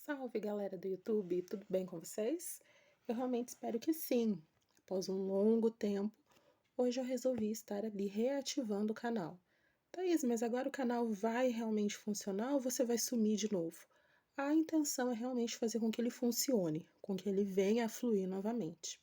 Salve galera do YouTube, tudo bem com vocês? Eu realmente espero que sim. Após um longo tempo, hoje eu resolvi estar ali reativando o canal. Thaís, mas agora o canal vai realmente funcionar ou você vai sumir de novo? A intenção é realmente fazer com que ele funcione, com que ele venha a fluir novamente.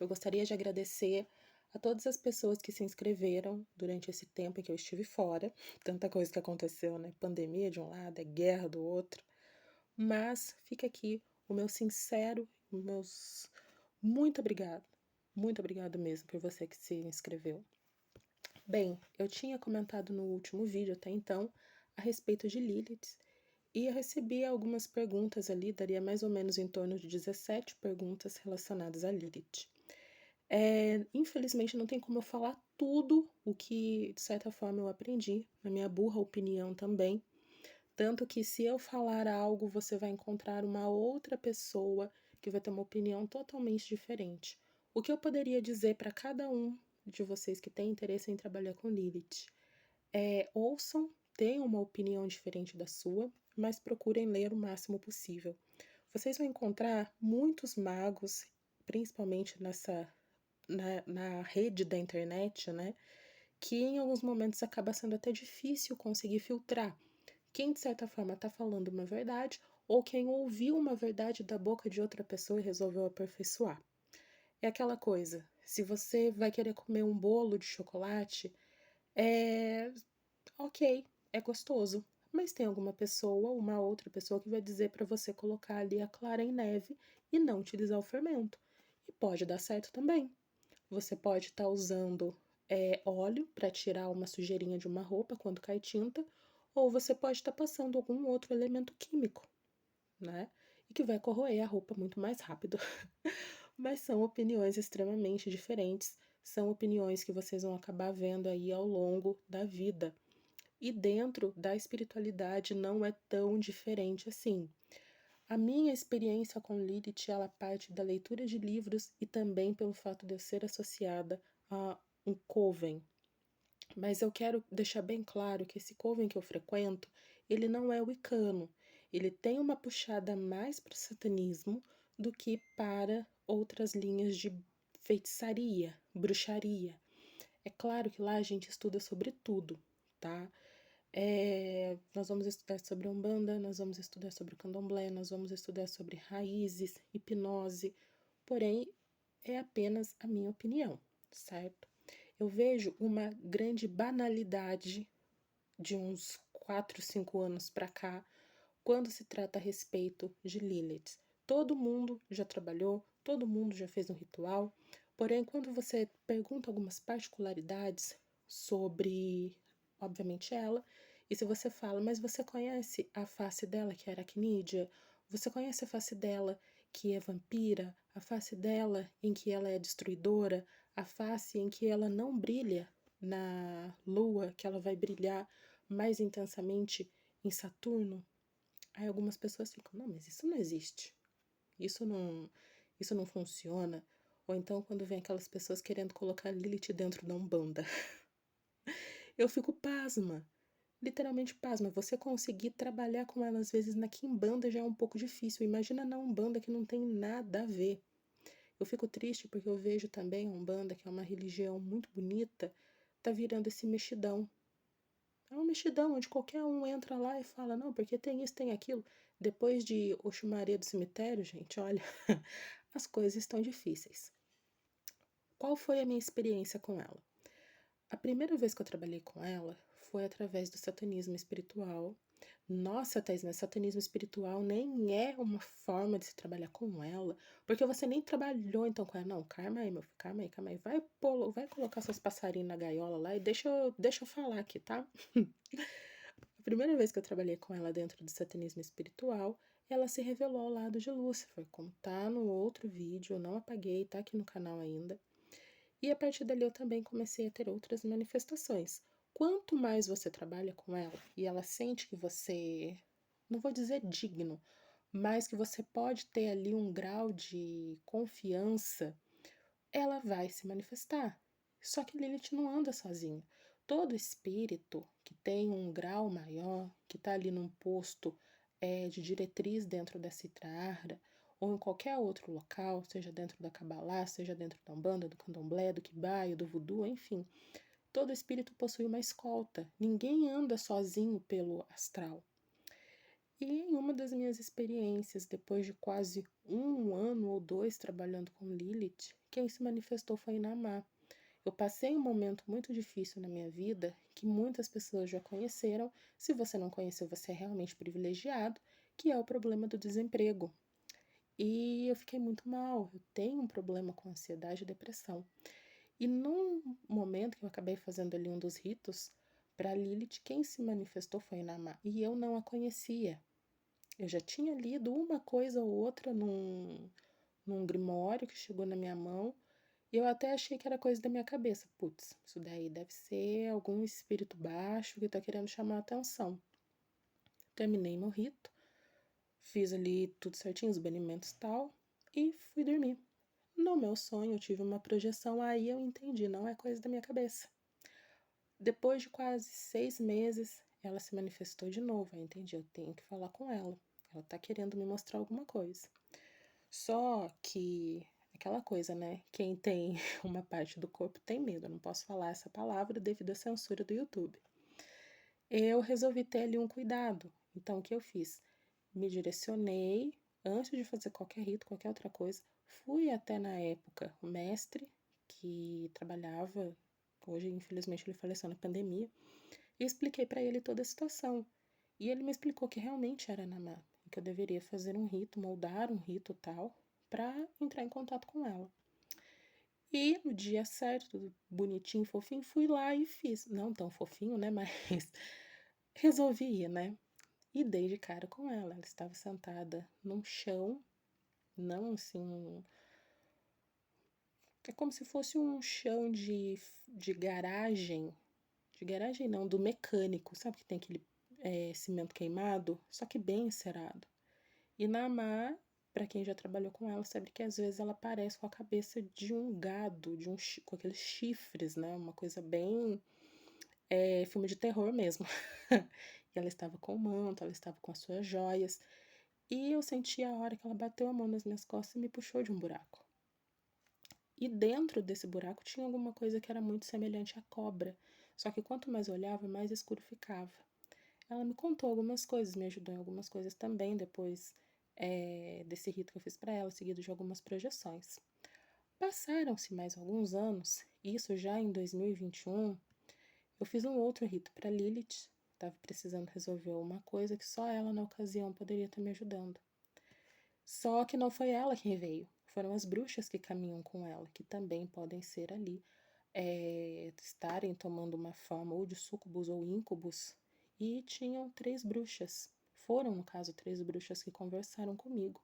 Eu gostaria de agradecer a todas as pessoas que se inscreveram durante esse tempo em que eu estive fora. Tanta coisa que aconteceu, né? Pandemia de um lado, é guerra do outro. Mas fica aqui o meu sincero, muito obrigado. Muito obrigado mesmo por você que se inscreveu. Bem, eu tinha comentado no último vídeo até então a respeito de Lilith e eu recebi algumas perguntas ali, daria mais ou menos em torno de 17 perguntas relacionadas a Lilith. Infelizmente não tem como eu falar tudo o que de certa forma eu aprendi, na minha burra opinião também. Tanto que se eu falar algo, você vai encontrar uma outra pessoa que vai ter uma opinião totalmente diferente. O que eu poderia dizer para cada um de vocês que tem interesse em trabalhar com Lilith ouçam, tenham uma opinião diferente da sua, mas procurem ler o máximo possível. Vocês vão encontrar muitos magos, principalmente na rede da internet, né? Que em alguns momentos acaba sendo até difícil conseguir filtrar quem de certa forma está falando uma verdade ou quem ouviu uma verdade da boca de outra pessoa e resolveu aperfeiçoar. É aquela coisa, se você vai querer comer um bolo de chocolate, é ok, é gostoso, mas tem alguma pessoa, uma outra pessoa que vai dizer para você colocar ali a clara em neve e não utilizar o fermento. E pode dar certo também. Você pode estar usando óleo para tirar uma sujeirinha de uma roupa quando cai tinta, ou você pode estar passando algum outro elemento químico, né? E que vai corroer a roupa muito mais rápido. Mas são opiniões extremamente diferentes, são opiniões que vocês vão acabar vendo aí ao longo da vida. E dentro da espiritualidade não é tão diferente assim. A minha experiência com Lilith, ela parte da leitura de livros e também pelo fato de eu ser associada a um coven. Mas eu quero deixar bem claro que esse coven que eu frequento, ele não é wicano. Ele tem uma puxada mais para o satanismo do que para outras linhas de feitiçaria, bruxaria. É claro que lá a gente estuda sobre tudo, tá? Nós vamos estudar sobre Umbanda, nós vamos estudar sobre Candomblé, nós vamos estudar sobre raízes, hipnose, porém é apenas a minha opinião, certo? Eu vejo uma grande banalidade de uns 4, 5 anos para cá quando se trata a respeito de Lilith. Todo mundo já trabalhou, todo mundo já fez um ritual, porém quando você pergunta algumas particularidades sobre, obviamente, ela, e se você fala, mas você conhece a face dela que é aracnídea? Você conhece a face dela que é vampira? A face dela em que ela é destruidora? A face em que ela não brilha na lua, que ela vai brilhar mais intensamente em Saturno? Aí algumas pessoas ficam, não, mas isso não existe. Isso não, isso não funciona. Ou então quando vem aquelas pessoas querendo colocar Lilith dentro da Umbanda. Eu fico pasma. Literalmente pasma. Você conseguir trabalhar com ela às vezes na Quimbanda já é um pouco difícil. Imagina na Umbanda que não tem nada a ver. Eu fico triste porque eu vejo também a Umbanda, que é uma religião muito bonita, tá virando esse mexidão. É uma mexidão onde qualquer um entra lá e fala, não, porque tem isso, tem aquilo. Depois de Oxumaria do cemitério, gente, olha, as coisas estão difíceis. Qual foi a minha experiência com ela? A primeira vez que eu trabalhei com ela foi através do satanismo espiritual. Nossa, Thais, mas satanismo espiritual nem é uma forma de se trabalhar com ela, porque você nem trabalhou então com ela. Não, calma aí, meu filho, calma aí. Vai colocar seus passarinhos na gaiola lá e deixa eu falar aqui, tá? A primeira vez que eu trabalhei com ela dentro do satanismo espiritual, ela se revelou ao lado de Lúcifer, como tá no outro vídeo, eu não apaguei, tá aqui no canal ainda. E a partir dali eu também comecei a ter outras manifestações. Quanto mais você trabalha com ela e ela sente que você, não vou dizer digno, mas que você pode ter ali um grau de confiança, ela vai se manifestar. Só que Lilith não anda sozinha. Todo espírito que tem um grau maior, que está ali num posto de diretriz dentro da Citra Ahra, ou em qualquer outro local, seja dentro da Kabbalah, seja dentro da Umbanda, do Candomblé, do Kibaio, do Voodoo, enfim, todo espírito possui uma escolta. Ninguém anda sozinho pelo astral. E em uma das minhas experiências, depois de quase 1 ano ou 2 trabalhando com Lilith, quem se manifestou foi Inamá. Eu passei um momento muito difícil na minha vida, que muitas pessoas já conheceram. Se você não conheceu, você é realmente privilegiado, que é o problema do desemprego. E eu fiquei muito mal, eu tenho um problema com ansiedade e depressão. E num momento que eu acabei fazendo ali um dos ritos, para Lilith, quem se manifestou foi Inamá, e eu não a conhecia. Eu já tinha lido uma coisa ou outra num grimório que chegou na minha mão, e eu até achei que era coisa da minha cabeça. Putz, isso daí deve ser algum espírito baixo que tá querendo chamar a atenção. Terminei meu rito, fiz ali tudo certinho, os banimentos e tal, e fui dormir. No meu sonho eu tive uma projeção, aí eu entendi, não é coisa da minha cabeça. Depois de quase 6 meses, ela se manifestou de novo. Aí entendi, eu tenho que falar com ela. Ela tá querendo me mostrar alguma coisa. Só que aquela coisa, né? Quem tem uma parte do corpo tem medo. Eu não posso falar essa palavra devido à censura do YouTube. Eu resolvi ter ali um cuidado. Então, o que eu fiz? Me direcionei, antes de fazer qualquer rito, qualquer outra coisa, fui até na época o mestre que trabalhava, hoje infelizmente ele faleceu na pandemia, e expliquei para ele toda a situação. E ele me explicou que realmente era Namá, e que eu deveria fazer um rito, moldar um rito tal, para entrar em contato com ela. E no dia certo, tudo bonitinho, fofinho, fui lá e fiz. Não tão fofinho, né? Mas resolvi ir, né? E dei de cara com ela. Ela estava sentada num chão, não assim. É como se fosse um chão de garagem. De garagem não, do mecânico. Sabe que tem aquele cimento queimado? Só que bem encerado. E Namá, para quem já trabalhou com ela, sabe que às vezes ela parece com a cabeça de um gado, com aqueles chifres, né? Uma coisa bem filme de terror mesmo. E ela estava com o manto, ela estava com as suas joias. E eu senti a hora que ela bateu a mão nas minhas costas e me puxou de um buraco. E dentro desse buraco tinha alguma coisa que era muito semelhante à cobra. Só que quanto mais eu olhava, mais escuro ficava. Ela me contou algumas coisas, me ajudou em algumas coisas também, depois desse rito que eu fiz para ela, seguido de algumas projeções. Passaram-se mais alguns anos, isso já em 2021, eu fiz um outro rito para Lilith, estava precisando resolver uma coisa que só ela na ocasião poderia estar me ajudando. Só que não foi ela quem veio, foram as bruxas que caminham com ela, que também podem ser ali, estarem tomando uma forma ou de súcubus ou íncubus, e tinham 3 bruxas. Foram, no caso, 3 bruxas que conversaram comigo.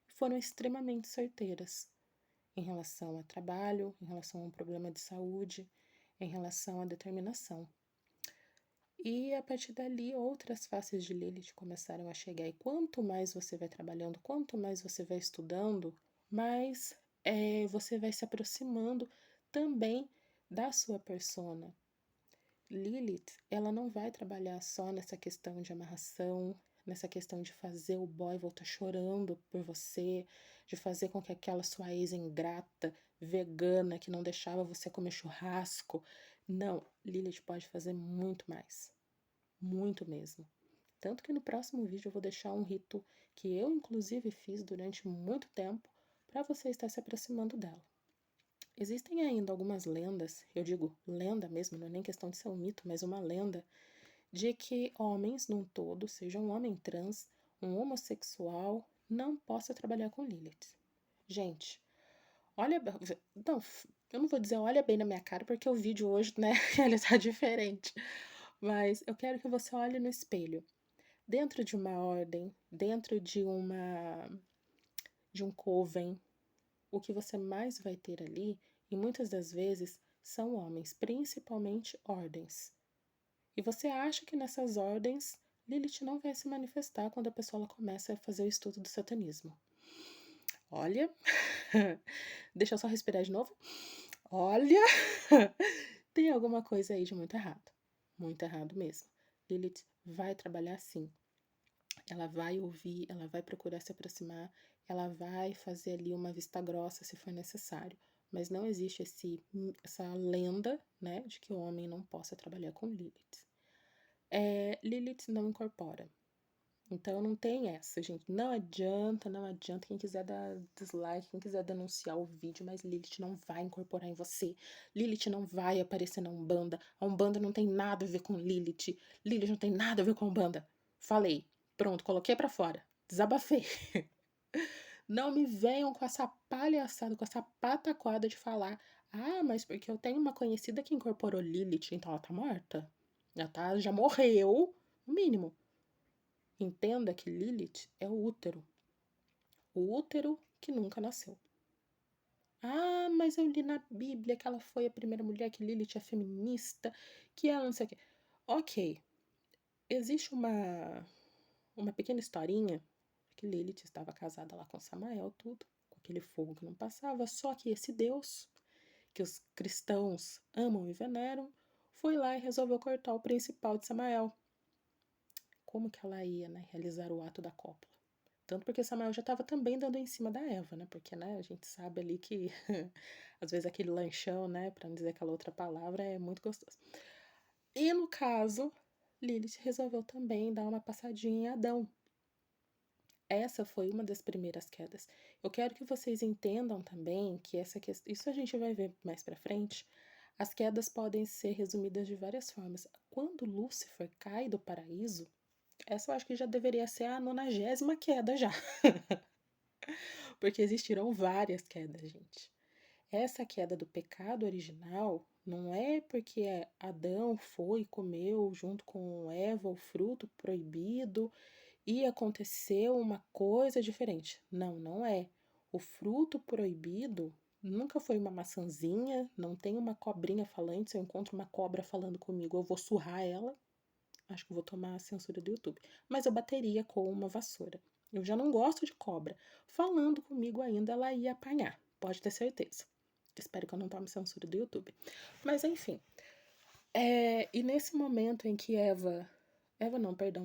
E foram extremamente certeiras em relação a trabalho, em relação a um problema de saúde, em relação à determinação. E a partir dali, outras faces de Lilith começaram a chegar. E quanto mais você vai trabalhando, quanto mais você vai estudando, mais você vai se aproximando também da sua persona. Lilith, ela não vai trabalhar só nessa questão de amarração, nessa questão de fazer o boy voltar chorando por você, de fazer com que aquela sua ex ingrata, vegana, que não deixava você comer churrasco. Não, Lilith pode fazer muito mais. Muito mesmo. Tanto que no próximo vídeo eu vou deixar um rito que eu, inclusive, fiz durante muito tempo para você estar se aproximando dela. Existem ainda algumas lendas, eu digo lenda mesmo, não é nem questão de ser um mito, mas uma lenda, de que homens num todo, seja um homem trans, um homossexual, não possa trabalhar com Lilith. Gente, olha, não, eu não vou dizer olha bem na minha cara, porque o vídeo hoje, né, ele tá diferente. Mas eu quero que você olhe no espelho. Dentro de uma ordem, dentro de um coven, o que você mais vai ter ali, e muitas das vezes são homens, principalmente ordens. E você acha que nessas ordens Lilith não vai se manifestar quando a pessoa ela começa a fazer o estudo do satanismo. Olha, deixa eu só respirar de novo. Olha, tem alguma coisa aí de muito errado. Muito errado mesmo. Lilith vai trabalhar assim. ela vai ouvir, ela vai procurar se aproximar, ela vai fazer ali uma vista grossa se for necessário. Mas não existe essa lenda, né, de que o homem não possa trabalhar com Lilith. Lilith não incorpora. Então não tem essa, gente. Não adianta, não adianta. Quem quiser dar dislike, quem quiser denunciar o vídeo, mas Lilith não vai incorporar em você. Lilith não vai aparecer na Umbanda. A Umbanda não tem nada a ver com Lilith. Lilith não tem nada a ver com a Umbanda. Falei. Pronto, coloquei pra fora. Desabafei. Não me venham com essa palhaçada, com essa pataquada de falar: ah, mas porque eu tenho uma conhecida que incorporou Lilith, então ela tá morta? Já morreu, no mínimo. Entenda que Lilith é o útero que nunca nasceu. Ah, mas eu li na Bíblia que ela foi a primeira mulher, que Lilith é feminista, que ela não sei o quê. Ok, existe uma pequena historinha que Lilith estava casada lá com Samael, tudo, com aquele fogo que não passava, só que esse Deus, que os cristãos amam e veneram, foi lá e resolveu cortar o principal de Samael. Como que ela ia, né, realizar o ato da cópula? Tanto porque Samael já estava também dando em cima da Eva, né? Porque, né, a gente sabe ali que às vezes aquele lanchão, né, para não dizer aquela outra palavra, é muito gostoso. E no caso, Lilith resolveu também dar uma passadinha em Adão. Essa foi uma das primeiras quedas. Eu quero que vocês entendam também que essa questão, isso a gente vai ver mais para frente. As quedas podem ser resumidas de várias formas. Quando Lúcifer cai do paraíso, essa eu acho que já deveria ser a 90ª queda já. Porque existiram várias quedas, gente. Essa queda do pecado original não é porque Adão foi e comeu junto com Eva o fruto proibido e aconteceu uma coisa diferente. Não, não é. O fruto proibido nunca foi uma maçãzinha, não tem uma cobrinha falante. Se eu encontro uma cobra falando comigo, eu vou surrar ela. Acho que eu vou tomar a censura do YouTube. Mas eu bateria com uma vassoura. Eu já não gosto de cobra. Falando comigo ainda, ela ia apanhar. Pode ter certeza. Espero que eu não tome censura do YouTube. Mas enfim. E nesse momento em que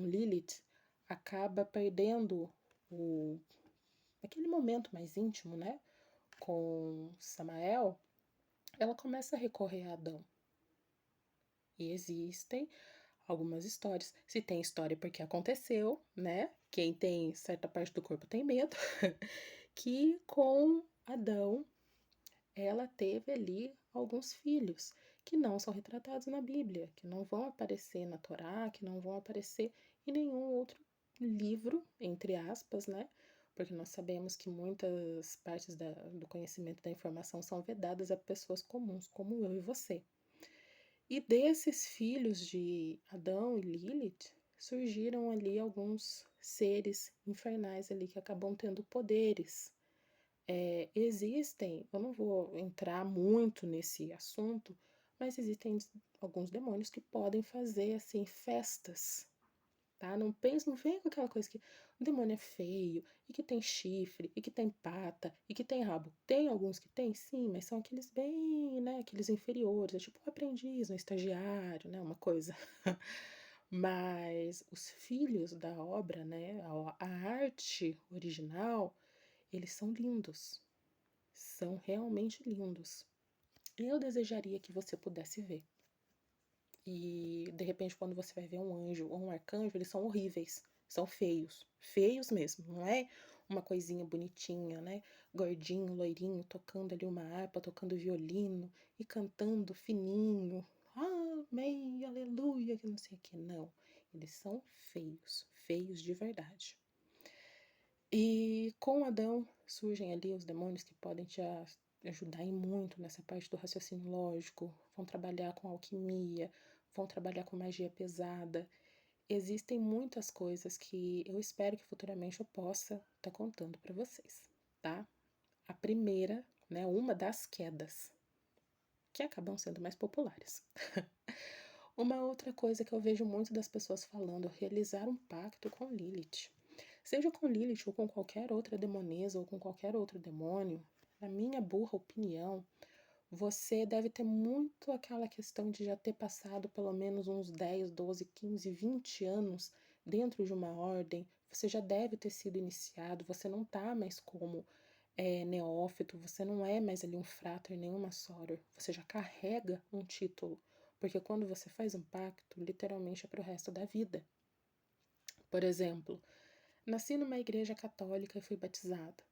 Lilith acaba perdendo aquele momento mais íntimo, né? Com Samael, ela começa a recorrer a Adão. E existem algumas histórias. Se tem história porque aconteceu, né? Quem tem certa parte do corpo tem medo. Que com Adão ela teve ali alguns filhos que não são retratados na Bíblia, que não vão aparecer na Torá, que não vão aparecer em nenhum outro livro, entre aspas, né? Porque nós sabemos que muitas partes do conhecimento da informação são vedadas a pessoas comuns, como eu e você. E desses filhos de Adão e Lilith, surgiram ali alguns seres infernais ali que acabam tendo poderes. Existem, eu não vou entrar muito nesse assunto, mas existem alguns demônios que podem fazer assim festas, tá? Não pense, não venha com aquela coisa que o demônio é feio, e que tem chifre, e que tem pata, e que tem rabo. Tem alguns que tem, sim, mas são aqueles bem, né, aqueles inferiores, é tipo um aprendiz, um estagiário, né, uma coisa. Mas os filhos da obra, né, a arte original, eles são lindos. São realmente lindos. Eu desejaria que você pudesse ver. E de repente, quando você vai ver um anjo ou um arcanjo, eles são horríveis, são feios, feios mesmo, não é uma coisinha bonitinha, né? Gordinho, loirinho, tocando ali uma harpa, tocando violino e cantando fininho. Amém, aleluia, que não sei o que, não. Eles são feios, feios de verdade. E com Adão surgem ali os demônios que podem te ajudar em muito nessa parte do raciocínio lógico, vão trabalhar com alquimia, vão trabalhar com magia pesada. Existem muitas coisas que eu espero que futuramente eu possa estar contando para vocês, tá? A primeira, né, uma das quedas, que acabam sendo mais populares. Uma outra coisa que eu vejo muito das pessoas falando, realizar um pacto com Lilith. Seja com Lilith ou com qualquer outra demonesa ou com qualquer outro demônio, na minha burra opinião, você deve ter muito aquela questão de já ter passado pelo menos uns 10, 12, 15, 20 anos dentro de uma ordem, você já deve ter sido iniciado, você não tá mais como neófito, você não é mais ali um frater nem uma soror, você já carrega um título, porque quando você faz um pacto, literalmente é pro resto da vida. Por exemplo, nasci numa igreja católica e fui batizada.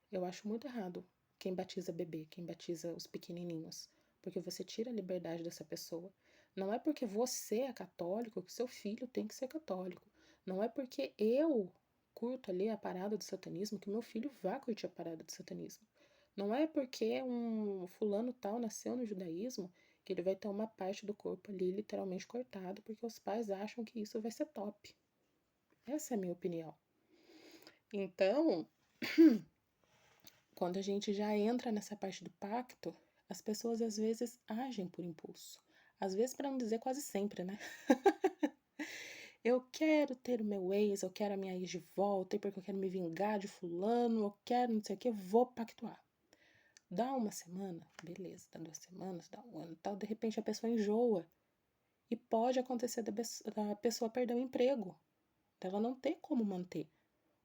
Eu acho muito errado quem batiza bebê, quem batiza os pequenininhos, porque você tira a liberdade dessa pessoa. Não é porque você é católico que seu filho tem que ser católico. Não é porque eu curto ali a parada do satanismo que meu filho vá curtir a parada do satanismo. Não é porque um fulano tal nasceu no judaísmo que ele vai ter uma parte do corpo ali literalmente cortado porque os pais acham que isso vai ser top. Essa é a minha opinião. Então, quando a gente já entra nessa parte do pacto, as pessoas às vezes agem por impulso. Às vezes, para não dizer quase sempre, né? Eu quero ter o meu ex, eu quero a minha ex de volta, porque eu quero me vingar de fulano, eu quero não sei o que, vou pactuar. Dá uma semana, beleza, dá 2 semanas, dá um ano e tal, de repente a pessoa enjoa. E pode acontecer da pessoa perder o emprego, dela não ter como manter.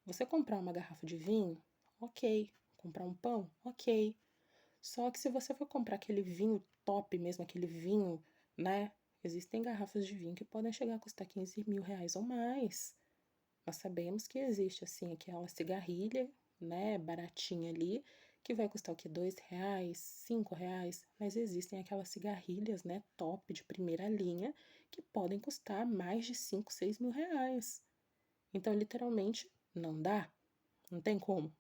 Você comprar uma garrafa de vinho, ok. Comprar um pão, ok. Só que se você for comprar aquele vinho top mesmo, aquele vinho, né? Existem garrafas de vinho que podem chegar a custar 15 mil reais ou mais. Nós sabemos que existe, assim, aquela cigarrilha, né, baratinha ali, que vai custar o quê? 2 reais, 5 reais. Mas existem aquelas cigarrilhas, né, top, de primeira linha, que podem custar mais de 5, 6 mil reais. Então, literalmente, não dá. Não tem como.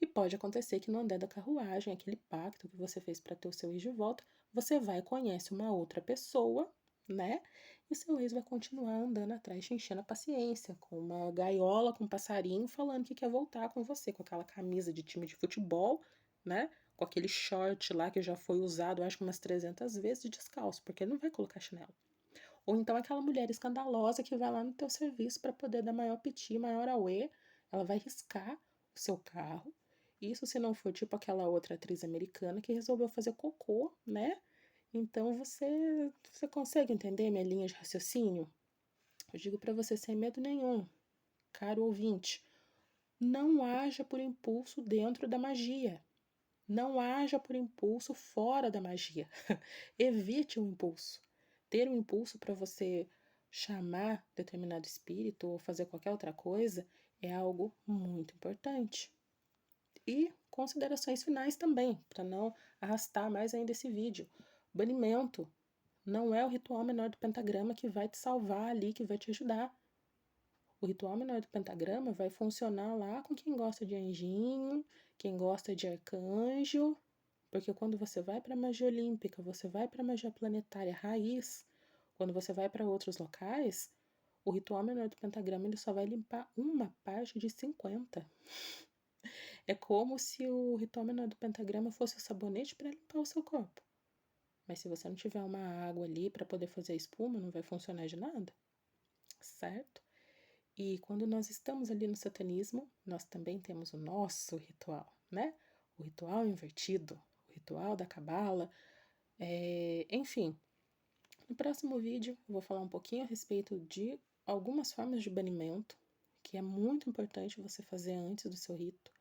E pode acontecer que no andar da carruagem, aquele pacto que você fez para ter o seu ex de volta, você vai e conhece uma outra pessoa, né? E seu ex vai continuar andando atrás, te enchendo a paciência, com uma gaiola, com um passarinho, falando que quer voltar com você, com aquela camisa de time de futebol, né? Com aquele short lá que já foi usado, acho que umas 300 vezes, de descalço, porque ele não vai colocar chinelo. Ou então aquela mulher escandalosa que vai lá no teu serviço para poder dar maior piti, maior auê, ela vai riscar o seu carro. Isso se não for tipo aquela outra atriz americana que resolveu fazer cocô, né? Então você consegue entender minha linha de raciocínio? Eu digo para você sem medo nenhum, caro ouvinte, não haja por impulso dentro da magia. Não haja por impulso fora da magia. Evite o impulso. Ter um impulso para você chamar determinado espírito ou fazer qualquer outra coisa é algo muito importante. E considerações finais também, para não arrastar mais ainda esse vídeo. Banimento não é o ritual menor do pentagrama que vai te salvar ali, que vai te ajudar. O ritual menor do pentagrama vai funcionar lá com quem gosta de anjinho, quem gosta de arcanjo, porque quando você vai para a magia olímpica, você vai para a magia planetária raiz, quando você vai para outros locais, o ritual menor do pentagrama ele só vai limpar uma parte de 50. É como se o ritual menor do pentagrama fosse o sabonete para limpar o seu corpo. Mas se você não tiver uma água ali para poder fazer a espuma, não vai funcionar de nada, certo? E quando nós estamos ali no satanismo, nós também temos o nosso ritual, né? O ritual invertido, o ritual da cabala, enfim. No próximo vídeo, eu vou falar um pouquinho a respeito de algumas formas de banimento, que é muito importante você fazer antes do seu rito.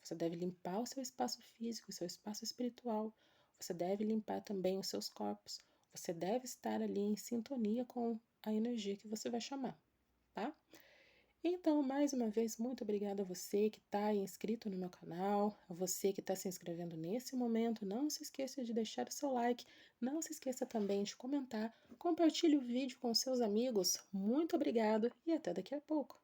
Você deve limpar o seu espaço físico, o seu espaço espiritual. Você deve limpar também os seus corpos. Você deve estar ali em sintonia com a energia que você vai chamar, tá? Então, mais uma vez, muito obrigada a você que está inscrito no meu canal, a você que está se inscrevendo nesse momento. Não se esqueça de deixar o seu like, não se esqueça também de comentar, compartilhe o vídeo com seus amigos. Muito obrigado e até daqui a pouco.